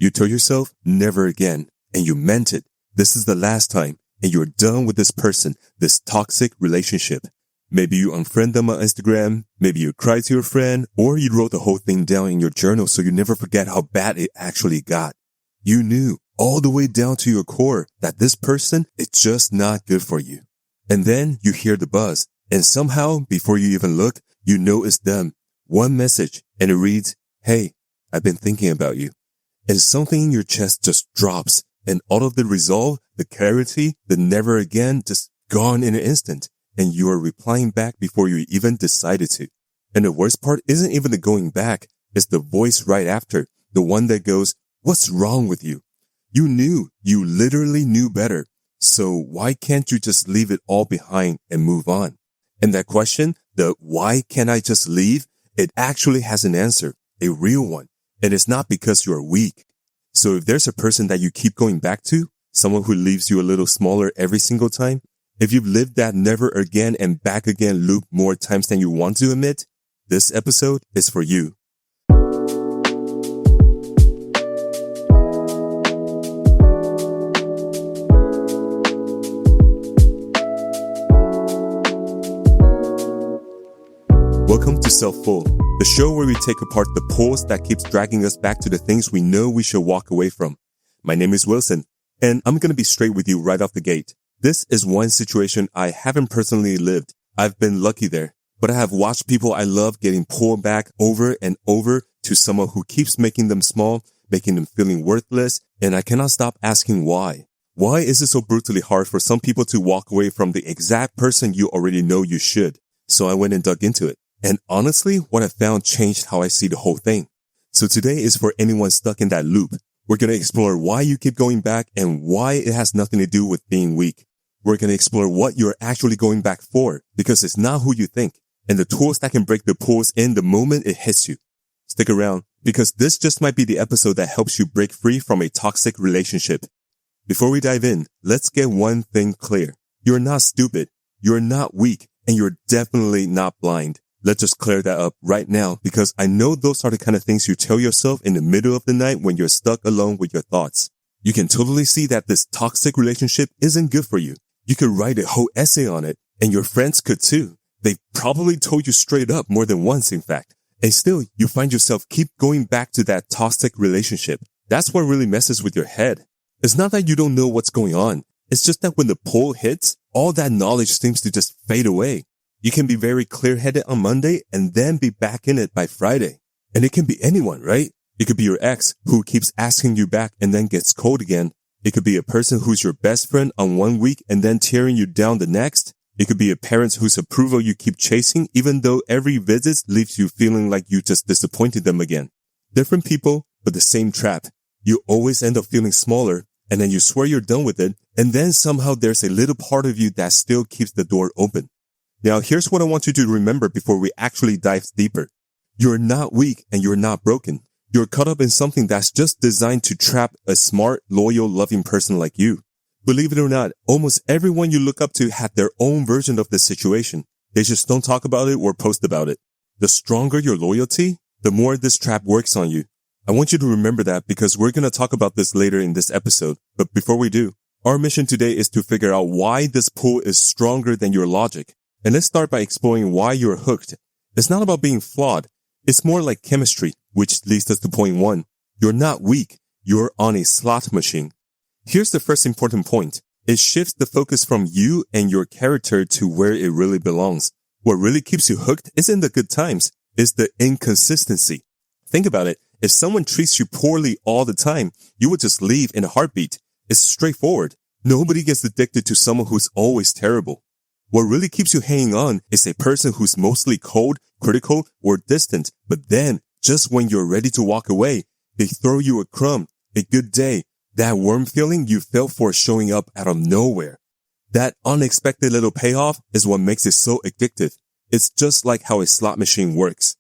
You told yourself never again, and you meant it. This is the last time, and you're done with this person, this toxic relationship. Maybe you unfriend them on Instagram, maybe you cried to your friend, or you wrote the whole thing down in your journal so you never forget how bad it actually got. You knew all the way down to your core that this person is just not good for you. And then you hear the buzz, and somehow, before you even look, you know it's them. One message, and it reads, "Hey, I've been thinking about you." And something in your chest just drops, and all of the resolve, the clarity, the never again, just gone in an instant, and you are replying back before you even decided to. And the worst part isn't even the going back, it's the voice right after, the one that goes, "What's wrong with you? You literally knew better. So why can't you just leave it all behind and move on?" And that question, the "why can't I just leave?" it actually has an answer, a real one. And it's not because you're weak. So if there's a person that you keep going back to, someone who leaves you a little smaller every single time, if you've lived that never again and back again loop more times than you want to admit, this episode is for you. Welcome to Self-Full, the show where we take apart the pulls that keeps dragging us back to the things we know we should walk away from. My name is Wilson, and I'm going to be straight with you right off the gate. This is one situation I haven't personally lived. I've been lucky there, but I have watched people I love getting pulled back over and over to someone who keeps making them small, making them feeling worthless, and I cannot stop asking why. Why is it so brutally hard for some people to walk away from the exact person you already know you should? So I went and dug into it. And honestly, what I found changed how I see the whole thing. So today is for anyone stuck in that loop. We're going to explore why you keep going back and why it has nothing to do with being weak. We're going to explore what you're actually going back for, because it's not who you think, and the tools that can break the pulls in the moment it hits you. Stick around, because this just might be the episode that helps you break free from a toxic relationship. Before we dive in, let's get one thing clear. You're not stupid, you're not weak, and you're definitely not blind. Let's just clear that up right now, because I know those are the kind of things you tell yourself in the middle of the night when you're stuck alone with your thoughts. You can totally see that this toxic relationship isn't good for you. You could write a whole essay on it, and your friends could too. They've probably told you straight up more than once, in fact. And still, you find yourself keep going back to that toxic relationship. That's what really messes with your head. It's not that you don't know what's going on. It's just that when the pull hits, all that knowledge seems to just fade away. You can be very clear-headed on Monday and then be back in it by Friday. And it can be anyone, right? It could be your ex who keeps asking you back and then gets cold again. It could be a person who's your best friend on one week and then tearing you down the next. It could be a parent whose approval you keep chasing even though every visit leaves you feeling like you just disappointed them again. Different people, but the same trap. You always end up feeling smaller, and then you swear you're done with it, and then somehow there's a little part of you that still keeps the door open. Now, here's what I want you to remember before we actually dive deeper. You're not weak and you're not broken. You're caught up in something that's just designed to trap a smart, loyal, loving person like you. Believe it or not, almost everyone you look up to had their own version of the situation. They just don't talk about it or post about it. The stronger your loyalty, the more this trap works on you. I want you to remember that because we're going to talk about this later in this episode. But before we do, our mission today is to figure out why this pull is stronger than your logic. And let's start by exploring why you're hooked. It's not about being flawed. It's more like chemistry, which leads us to point one. You're not weak. You're on a slot machine. Here's the first important point. It shifts the focus from you and your character to where it really belongs. What really keeps you hooked isn't the good times. It's the inconsistency. Think about it. If someone treats you poorly all the time, you would just leave in a heartbeat. It's straightforward. Nobody gets addicted to someone who's always terrible. What really keeps you hanging on is a person who's mostly cold, critical, or distant, but then, just when you're ready to walk away, they throw you a crumb, a good day, that warm feeling you felt for showing up out of nowhere. That unexpected little payoff is what makes it so addictive. It's just like how a slot machine works.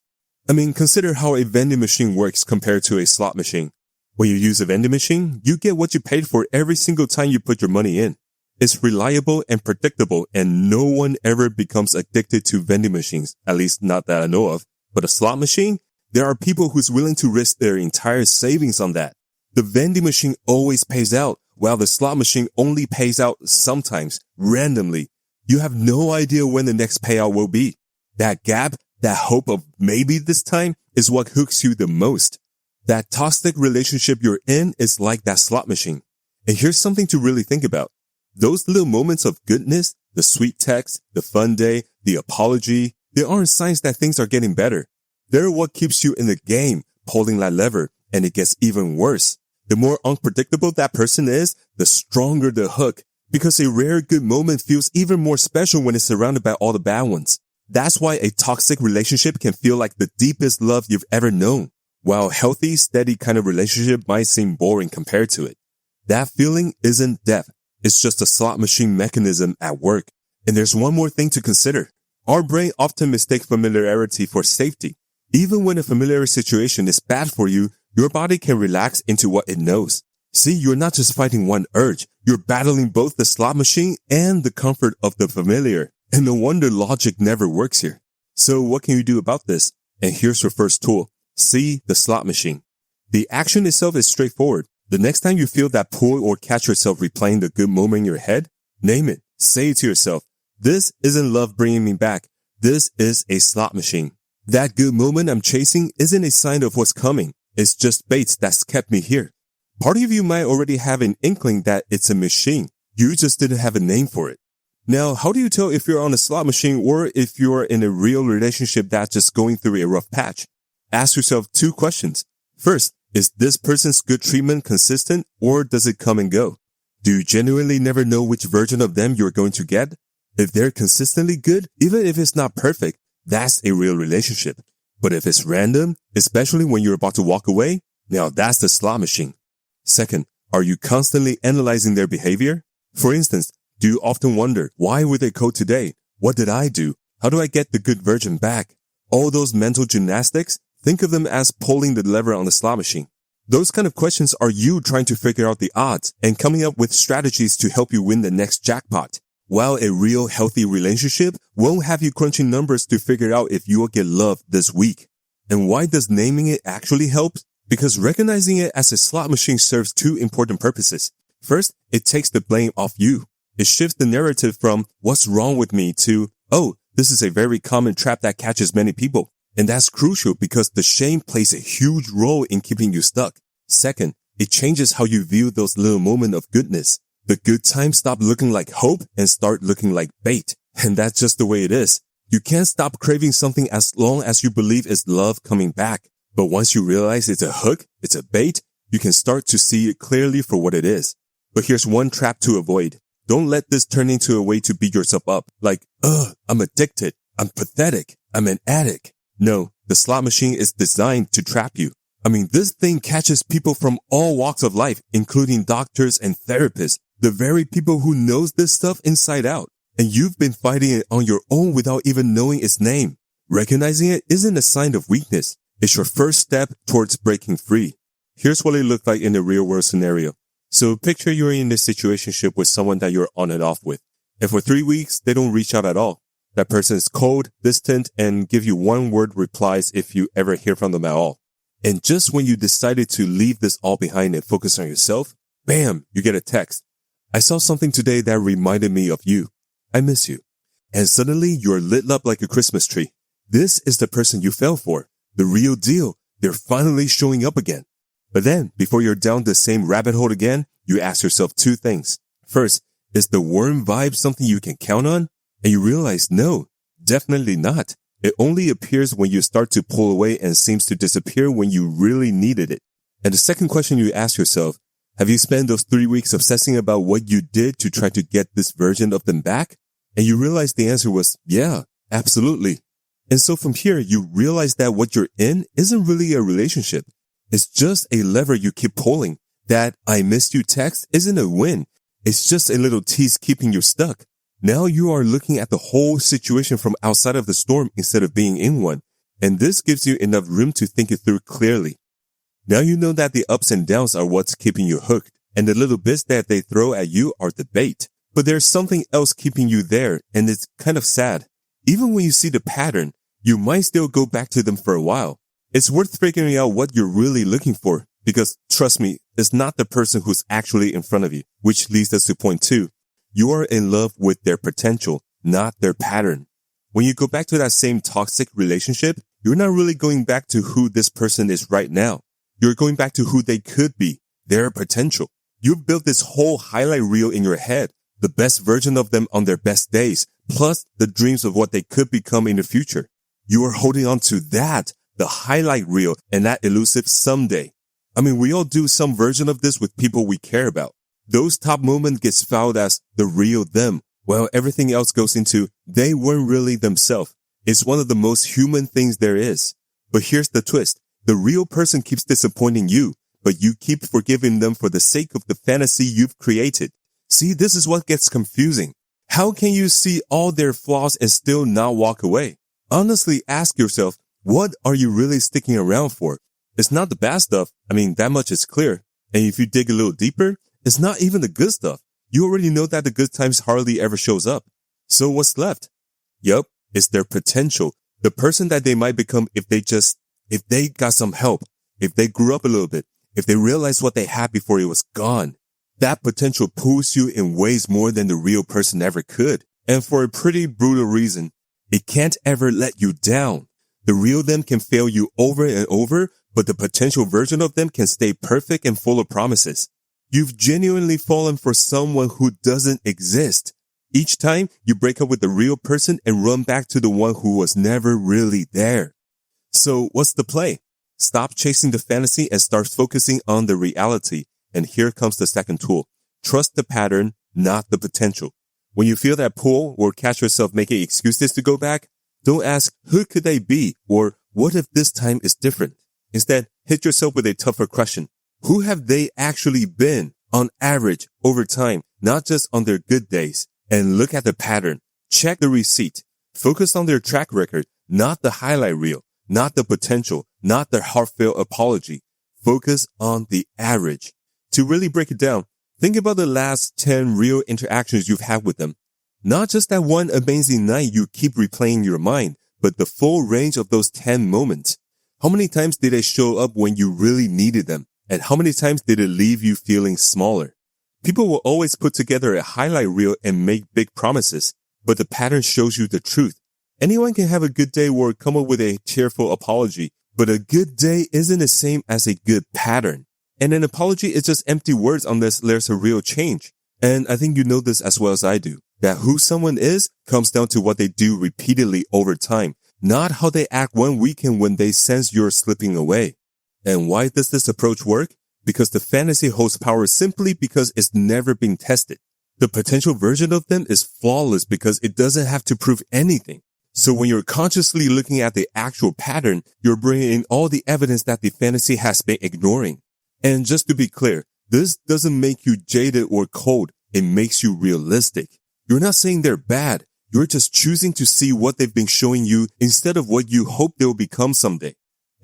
I mean, consider how a vending machine works compared to a slot machine. When you use a vending machine, you get what you paid for every single time you put your money in. It's reliable and predictable, and no one ever becomes addicted to vending machines, at least not that I know of. But a slot machine? There are people who's willing to risk their entire savings on that. The vending machine always pays out, while the slot machine only pays out sometimes, randomly. You have no idea when the next payout will be. That gap, that hope of maybe this time, is what hooks you the most. That toxic relationship you're in is like that slot machine. And here's something to really think about. Those little moments of goodness, the sweet text, the fun day, the apology, they aren't signs that things are getting better. They're what keeps you in the game, pulling that lever, and it gets even worse. The more unpredictable that person is, the stronger the hook, because a rare good moment feels even more special when it's surrounded by all the bad ones. That's why a toxic relationship can feel like the deepest love you've ever known, while a healthy, steady kind of relationship might seem boring compared to it. That feeling isn't depth. It's just a slot machine mechanism at work. And there's one more thing to consider. Our brain often mistakes familiarity for safety. Even when a familiar situation is bad for you, your body can relax into what it knows. See, you're not just fighting one urge. You're battling both the slot machine and the comfort of the familiar. And no wonder logic never works here. So what can you do about this? And here's your first tool. See the slot machine. The action itself is straightforward. The next time you feel that pull or catch yourself replaying the good moment in your head, name it. Say it to yourself. This isn't love bringing me back. This is a slot machine. That good moment I'm chasing isn't a sign of what's coming. It's just bait that's kept me here. Part of you might already have an inkling that it's a machine. You just didn't have a name for it. Now, how do you tell if you're on a slot machine or if you're in a real relationship that's just going through a rough patch? Ask yourself 2 questions. First, is this person's good treatment consistent or does it come and go? Do you genuinely never know which version of them you're going to get? If they're consistently good, even if it's not perfect, that's a real relationship. But if it's random, especially when you're about to walk away, now that's the slot machine. Second, are you constantly analyzing their behavior? For instance, do you often wonder, why were they cold today? What did I do? How do I get the good version back? All those mental gymnastics, think of them as pulling the lever on the slot machine. Those kind of questions are you trying to figure out the odds and coming up with strategies to help you win the next jackpot. While a real healthy relationship won't have you crunching numbers to figure out if you will get love this week. And why does naming it actually help? Because recognizing it as a slot machine serves 2 important purposes. First, it takes the blame off you. It shifts the narrative from what's wrong with me to, oh, this is a very common trap that catches many people. And that's crucial because the shame plays a huge role in keeping you stuck. Second, it changes how you view those little moments of goodness. The good times stop looking like hope and start looking like bait. And that's just the way it is. You can't stop craving something as long as you believe it's love coming back. But once you realize it's a hook, it's a bait, you can start to see it clearly for what it is. But here's one trap to avoid. Don't let this turn into a way to beat yourself up. Like, I'm addicted. I'm pathetic. I'm an addict. No, the slot machine is designed to trap you. I mean, this thing catches people from all walks of life, including doctors and therapists, the very people who knows this stuff inside out. And you've been fighting it on your own without even knowing its name. Recognizing it isn't a sign of weakness. It's your first step towards breaking free. Here's what it looked like in a real world scenario. So picture you're in this situationship with someone that you're on and off with. And for 3 weeks, they don't reach out at all. That person is cold, distant, and give you 1-word replies if you ever hear from them at all. And just when you decided to leave this all behind and focus on yourself, bam, you get a text. I saw something today that reminded me of you. I miss you. And suddenly you're lit up like a Christmas tree. This is the person you fell for. The real deal. They're finally showing up again. But then, before you're down the same rabbit hole again, you ask yourself 2 things. First, is the warm vibe something you can count on? And you realize, no, definitely not. It only appears when you start to pull away and seems to disappear when you really needed it. And the second question you ask yourself, have you spent those 3 weeks obsessing about what you did to try to get this version of them back? And you realize the answer was, yeah, absolutely. And so from here, you realize that what you're in isn't really a relationship. It's just a lever you keep pulling. That I missed you text isn't a win. It's just a little tease keeping you stuck. Now you are looking at the whole situation from outside of the storm instead of being in one. And this gives you enough room to think it through clearly. Now you know that the ups and downs are what's keeping you hooked, and the little bits that they throw at you are the bait. But there's something else keeping you there, and it's kind of sad. Even when you see the pattern, you might still go back to them for a while. It's worth figuring out what you're really looking for, because trust me, is not the person who's actually in front of you, which leads us to point 2. You are in love with their potential, not their pattern. When you go back to that same toxic relationship, you're not really going back to who this person is right now. You're going back to who they could be, their potential. You've built this whole highlight reel in your head, the best version of them on their best days, plus the dreams of what they could become in the future. You are holding on to that, the highlight reel, and that elusive someday. I mean, we all do some version of this with people we care about. Those top moments gets filed as the real them, while everything else goes into they weren't really themselves. It's one of the most human things there is. But here's the twist. The real person keeps disappointing you, but you keep forgiving them for the sake of the fantasy you've created. See, this is what gets confusing. How can you see all their flaws and still not walk away? Honestly, ask yourself, what are you really sticking around for? It's not the bad stuff. I mean, that much is clear. And if you dig a little deeper, it's not even the good stuff. You already know that the good times hardly ever shows up. So what's left? Yup, it's their potential. The person that they might become if they got some help, if they grew up a little bit, if they realized what they had before it was gone. That potential pulls you in ways more than the real person ever could. And for a pretty brutal reason, it can't ever let you down. The real them can fail you over and over, but the potential version of them can stay perfect and full of promises. You've genuinely fallen for someone who doesn't exist. Each time you break up with the real person and run back to the one who was never really there. So what's the play? Stop chasing the fantasy and start focusing on the reality. And here comes the second tool. Trust the pattern, not the potential. When you feel that pull or catch yourself making excuses to go back, don't ask, who could they be? Or what if this time is different? Instead, hit yourself with a tougher question. Who have they actually been on average over time, not just on their good days? And look at the pattern. Check the receipt. Focus on their track record, not the highlight reel, not the potential, not their heartfelt apology. Focus on the average. To really break it down, think about the last 10 real interactions you've had with them. Not just that one amazing night you keep replaying in your mind, but the full range of those 10 moments. How many times did they show up when you really needed them? And how many times did it leave you feeling smaller? People will always put together a highlight reel and make big promises, but the pattern shows you the truth. Anyone can have a good day or come up with a tearful apology, but a good day isn't the same as a good pattern. And an apology is just empty words unless there's a real change. And I think you know this as well as I do, that who someone is comes down to what they do repeatedly over time, not how they act one weekend when they sense you're slipping away. And why does this approach work? Because the fantasy holds power simply because it's never been tested. The potential version of them is flawless because it doesn't have to prove anything. So when you're consciously looking at the actual pattern, you're bringing in all the evidence that the fantasy has been ignoring. And just to be clear, this doesn't make you jaded or cold. It makes you realistic. You're not saying they're bad. You're just choosing to see what they've been showing you instead of what you hope they'll become someday.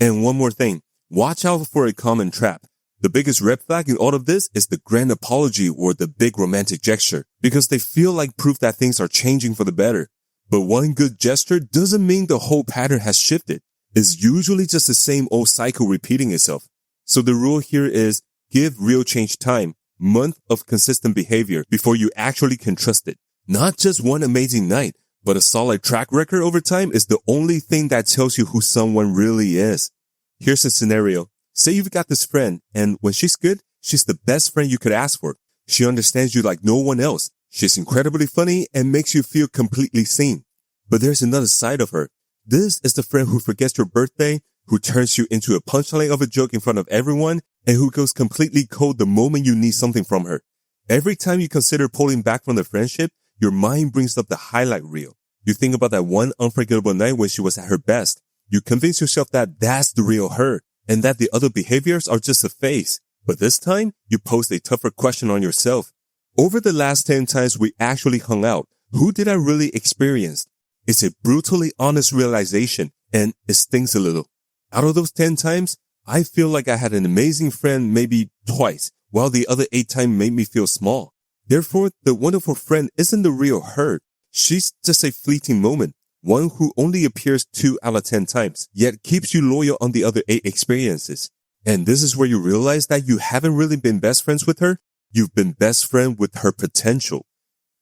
And one more thing, watch out for a common trap. The biggest red flag in all of this is the grand apology or the big romantic gesture, because they feel like proof that things are changing for the better. But one good gesture doesn't mean the whole pattern has shifted. It's usually just the same old cycle repeating itself. So the rule here is give real change time, month of consistent behavior before you actually can trust it. Not just one amazing night, but a solid track record over time is the only thing that tells you who someone really is. Here's a scenario. Say you've got this friend, and when she's good, she's the best friend you could ask for. She understands you like no one else. She's incredibly funny and makes you feel completely seen. But there's another side of her. This is the friend who forgets your birthday, who turns you into a punchline of a joke in front of everyone, and who goes completely cold the moment you need something from her. Every time you consider pulling back from the friendship, your mind brings up the highlight reel. You think about that one unforgettable night when she was at her best. You convince yourself that that's the real her, and that the other behaviors are just a phase. But this time, you pose a tougher question on yourself. Over the last 10 times we actually hung out, who did I really experience? It's a brutally honest realization, and it stings a little. Out of those 10 times, I feel like I had an amazing friend maybe twice, while the other 8 times made me feel small. Therefore, the wonderful friend isn't the real her. She's just a fleeting moment, one who only appears 2 out of 10 times, yet keeps you loyal on the other 8 experiences. And this is where you realize that you haven't really been best friends with her. You've been best friend with her potential.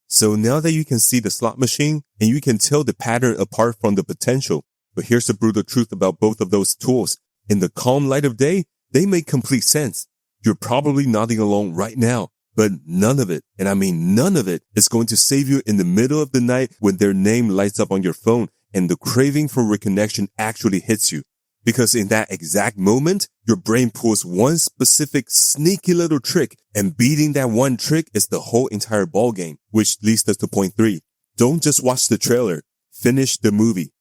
So now that you can see the slot machine and you can tell the pattern apart from the potential. But here's the brutal truth about both of those tools. In the calm light of day, they make complete sense. You're probably nodding along right now, but none of it, and I mean none of it, is going to save you in the middle of the night when their name lights up on your phone and the craving for reconnection actually hits you. Because in that exact moment, your brain pulls one specific sneaky little trick, and beating that one trick is the whole entire ballgame, which leads us to point 3. Don't just watch the trailer. Finish the movie.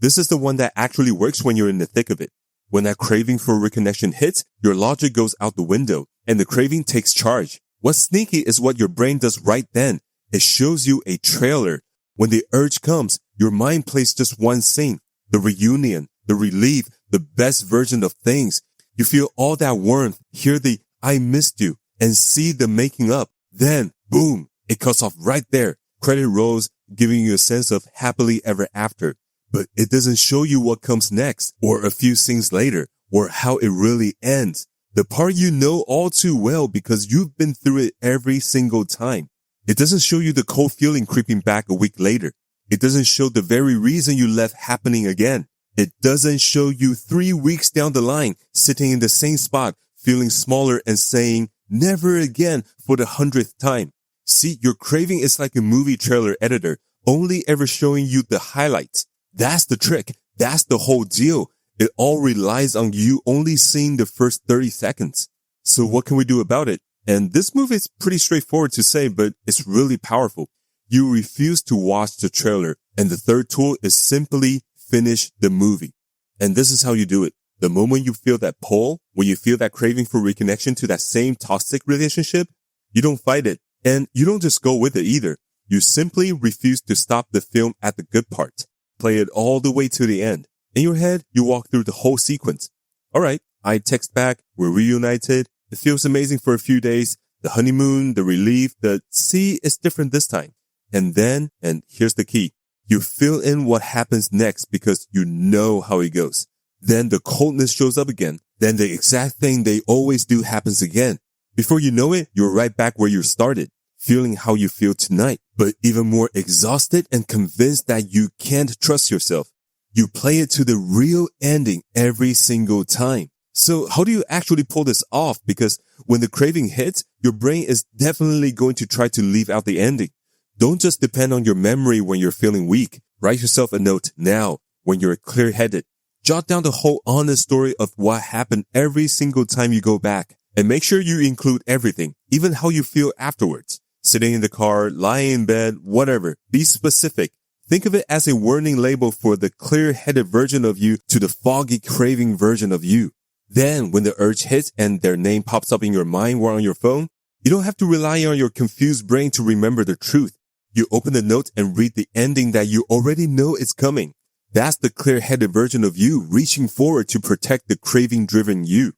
This is the one that actually works when you're in the thick of it. When that craving for reconnection hits, your logic goes out the window, and the craving takes charge. What's sneaky is what your brain does right then. It shows you a trailer. When the urge comes, your mind plays just one scene. The reunion, the relief, the best version of things. You feel all that warmth, hear the I missed you, and see the making up. Then, boom, it cuts off right there. Credit rolls, giving you a sense of happily ever after. But it doesn't show you what comes next, or a few scenes later, or how it really ends. The part you know all too well because you've been through it every single time. It doesn't show you the cold feeling creeping back a week later. It doesn't show the very reason you left happening again. It doesn't show you 3 weeks down the line, sitting in the same spot, feeling smaller and saying, never again for the 100th time. See, your craving is like a movie trailer editor, only ever showing you the highlights. That's the trick. That's the whole deal. It all relies on you only seeing the first 30 seconds. So what can we do about it? And this move is pretty straightforward to say, but it's really powerful. You refuse to watch the trailer. And the third tool is simply finish the movie. And this is how you do it. The moment you feel that pull, when you feel that craving for reconnection to that same toxic relationship, you don't fight it. And you don't just go with it either. You simply refuse to stop the film at the good part. Play it all the way to the end. In your head, you walk through the whole sequence. All right, I text back, we're reunited. It feels amazing for a few days. The honeymoon, the relief, the see, it's different this time. And then, and here's the key, you fill in what happens next because you know how it goes. Then the coldness shows up again. Then the exact thing they always do happens again. Before you know it, you're right back where you started, feeling how you feel tonight, but even more exhausted and convinced that you can't trust yourself. You play it to the real ending every single time. So how do you actually pull this off? Because when the craving hits, your brain is definitely going to try to leave out the ending. Don't just depend on your memory when you're feeling weak. Write yourself a note now when you're clear-headed. Jot down the whole honest story of what happened every single time you go back. And make sure you include everything, even how you feel afterwards. Sitting in the car, lying in bed, whatever. Be specific. Think of it as a warning label for the clear-headed version of you to the foggy craving version of you. Then when the urge hits and their name pops up in your mind or on your phone, you don't have to rely on your confused brain to remember the truth. You open the note and read the ending that you already know is coming. That's the clear-headed version of you reaching forward to protect the craving-driven you.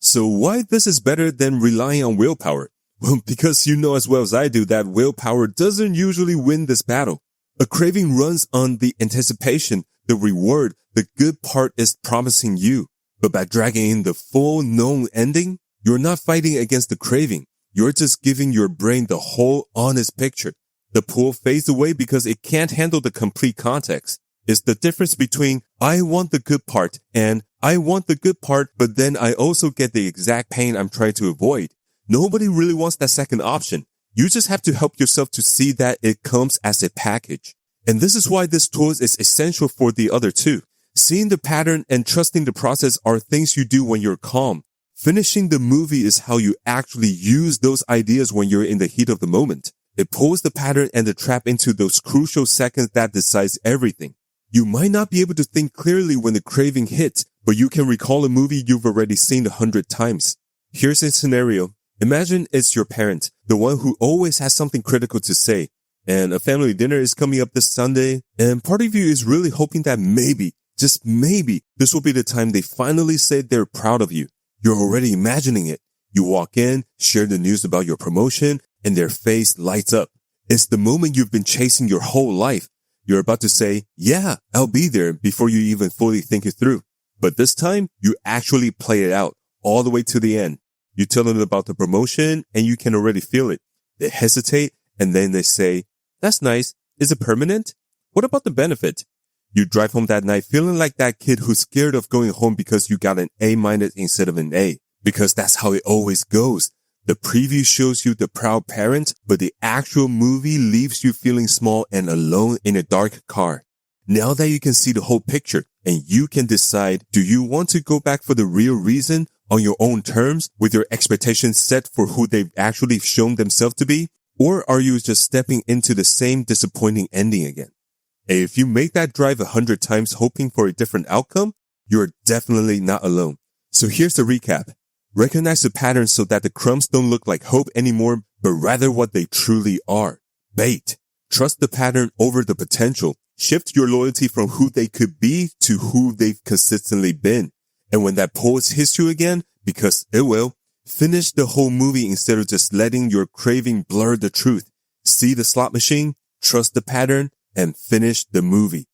So why this is better than relying on willpower? Well, because you know as well as I do that willpower doesn't usually win this battle. A craving runs on the anticipation, the reward, the good part is promising you. But by dragging in the full known ending, you're not fighting against the craving. You're just giving your brain the whole honest picture. The pull fades away because it can't handle the complete context. It's the difference between I want the good part and I want the good part, but then I also get the exact pain I'm trying to avoid. Nobody really wants that second option. You just have to help yourself to see that it comes as a package. And this is why this tool is essential for the other two. Seeing the pattern and trusting the process are things you do when you're calm. Finishing the movie is how you actually use those ideas when you're in the heat of the moment. It pulls the pattern and the trap into those crucial seconds that decides everything. You might not be able to think clearly when the craving hits, but you can recall a movie you've already seen 100 times. Here's a scenario. Imagine it's your parent, the one who always has something critical to say, and a family dinner is coming up this Sunday, and part of you is really hoping that maybe, just maybe, this will be the time they finally say they're proud of you. You're already imagining it. You walk in, share the news about your promotion, and their face lights up. It's the moment you've been chasing your whole life. You're about to say, yeah, I'll be there before you even fully think it through. But this time, you actually play it out. all the way to the end. You tell them about the promotion and you can already feel it. They hesitate and then they say, "That's nice. Is it permanent? What about the benefit?" You drive home that night feeling like that kid who's scared of going home because you got an A- instead of an A. Because that's how it always goes. The preview shows you the proud parent, but the actual movie leaves you feeling small and alone in a dark car. Now that you can see the whole picture and you can decide, do you want to go back for the real reason on your own terms with your expectations set for who they've actually shown themselves to be? Or are you just stepping into the same disappointing ending again? And if you make that drive 100 times hoping for a different outcome, you're definitely not alone. So here's the recap. Recognize the patterns so that the crumbs don't look like hope anymore, but rather what they truly are. Bait. Trust the pattern over the potential. Shift your loyalty from who they could be to who they've consistently been. And when that pulse hits you again, because it will, finish the whole movie instead of just letting your craving blur the truth. See the slot machine, trust the pattern, and finish the movie.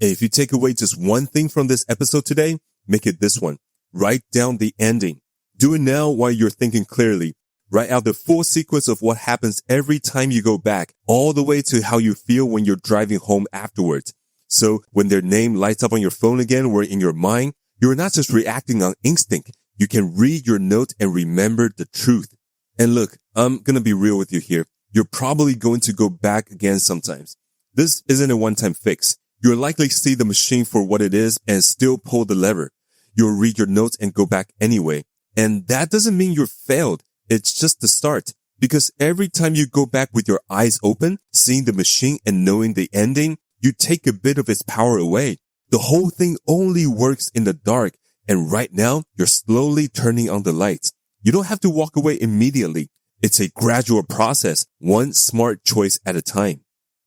And if you take away just one thing from this episode today, make it this one. Write down the ending. Do it now while you're thinking clearly. Write out the full sequence of what happens every time you go back, all the way to how you feel when you're driving home afterwards. So when their name lights up on your phone again or in your mind, you're not just reacting on instinct. You can read your note and remember the truth. And look, I'm going to be real with you here. You're probably going to go back again sometimes. This isn't a one-time fix. You'll likely see the machine for what it is and still pull the lever. You'll read your notes and go back anyway. And that doesn't mean you're failed. It's just the start. Because every time you go back with your eyes open, seeing the machine and knowing the ending, you take a bit of its power away. The whole thing only works in the dark. And right now, you're slowly turning on the lights. You don't have to walk away immediately. It's a gradual process, one smart choice at a time.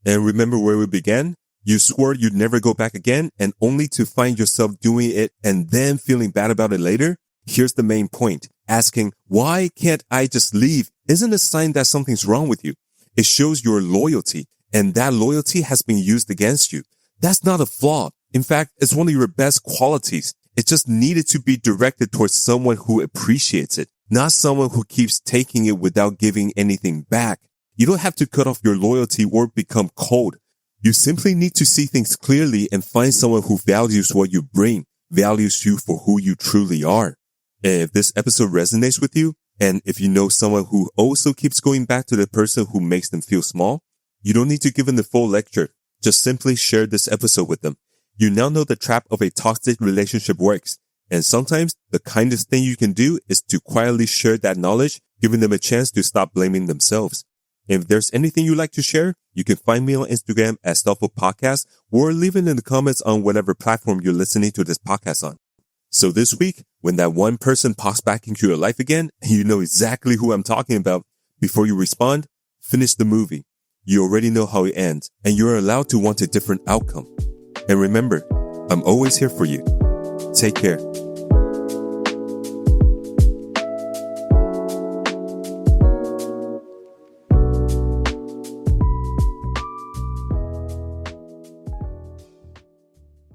And remember where we began? You swore you'd never go back again and only to find yourself doing it and then feeling bad about it later? Here's the main point. Asking, why can't I just leave, isn't a sign that something's wrong with you. It shows your loyalty, and that loyalty has been used against you. That's not a flaw. In fact, it's one of your best qualities. It just needed to be directed towards someone who appreciates it, not someone who keeps taking it without giving anything back. You don't have to cut off your loyalty or become cold. You simply need to see things clearly and find someone who values what you bring, values you for who you truly are. And if this episode resonates with you, and if you know someone who also keeps going back to the person who makes them feel small, you don't need to give them the full lecture. Just simply share this episode with them. You now know the trap of a toxic relationship works. And sometimes the kindest thing you can do is to quietly share that knowledge, giving them a chance to stop blaming themselves. And if there's anything you'd like to share, you can find me on Instagram at Thoughtful Podcast or leave it in the comments on whatever platform you're listening to this podcast on. So this week, when that one person pops back into your life again, and you know exactly who I'm talking about, before you respond, finish the movie. You already know how it ends, and you're allowed to want a different outcome. And remember, I'm always here for you. Take care.